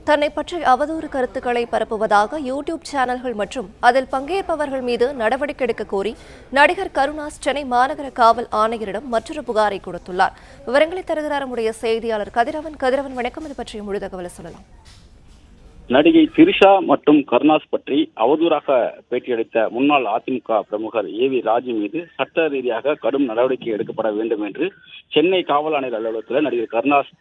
தன்னை பற்றி அவதூறு கருத்துக்களை பரப்புவதாக யூடியூப் சேனல்கள் மற்றும் அதில் பங்கேற்பவர்கள் மீது நடவடிக்கை எடுக்க கோரி நடிகர் கருணாஸ் சென்னை மாநகர காவல் ஆணையரிடம் மற்றொரு புகாரை கொடுத்துள்ளார். விவரங்களை தருகிறார் நம்முடைய செய்தியாளர் கதிரவன். வணக்கம். இது பற்றிய முழு தகவலை சொல்லலாம். நடிகை திரிஷா மற்றும் கருணாஸ் பற்றி அவதூறாக பேட்டியளித்த முன்னாள் அதிமுக பிரமுகர் ஏவி ராஜு மீது சட்ட ரீதியாக கடும் நடவடிக்கை எடுக்கப்பட வேண்டும் என்று சென்னை காவல் ஆணையர் அலுவலகத்தில் நடிகர் கருணாஸ்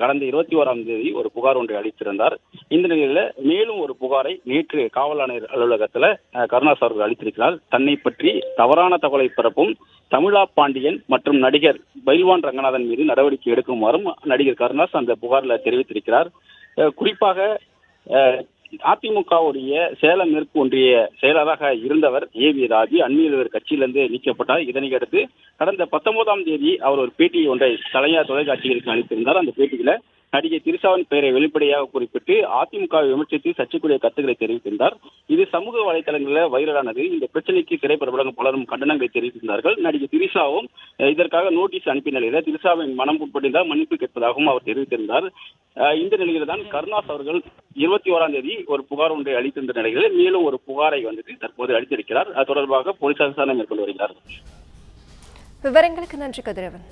கடந்த 21ஆம் தேதி ஒரு புகார் ஒன்றை அளித்திருந்தார். இந்த நிலையில மேலும் ஒரு புகாரை நேற்று காவல் ஆணையர் அலுவலகத்தில் கருணாஸ் அவர்கள் அளித்திருக்கிறார். தன்னை பற்றி தவறான தகவலை பரப்பும் தமிழா பாண்டியன் மற்றும் நடிகர் பைல்வான் ரங்கநாதன் மீது நடவடிக்கை எடுக்குமாறும் நடிகர் கருணாஸ் அந்த புகாரில் தெரிவித்திருக்கிறார். குறிப்பாக அதிமுகவுடைய சேலம் மேற்கு ஒன்றிய செயலராக இருந்தவர் ஏவி ராஜு அண்மையில் கட்சியிலிருந்து நீக்கப்பட்டார். இதனையடுத்து கடந்த 19ஆம் தேதி அவர் ஒரு பேட்டி ஒன்றை தனியார் தொலைக்காட்சிகளுக்கு அளித்திருந்தார். அந்த பேட்டியில நடிகை திரிஷாவின் பெயரை வெளிப்படையாக குறிப்பிட்டு அதிமுகவை விமர்சித்து சர்ச்சைக்குரிய கருத்துக்களை தெரிவித்திருந்தார். இது சமூக வலைதளங்களில் வைரலானது. இந்த பிரச்சனைக்கு திரைப்படங்களும் பலரும் கண்டனங்களை தெரிவித்திருந்தார்கள். நடிகை திரிஷாவும் இதற்காக நோட்டீஸ் அனுப்பிய நிலையில திரிஷாவின் மனம் புண்பட்டிருந்தால் மன்னிப்பு கேட்பதாகவும் அவர் தெரிவித்திருந்தார். இந்த நிலையில தான் கருணாஸ் அவர்கள் 21ஆம் தேதி ஒரு புகார் ஒன்றை அளித்திருந்த நிலையில் மேலும் ஒரு புகாரை தற்போது அளித்திருக்கிறார். அது தொடர்பாக போலீசார் விசாரணை மேற்கொண்டு வருகிறார்கள். விவரங்களுக்கு நன்றி கதிரவன்.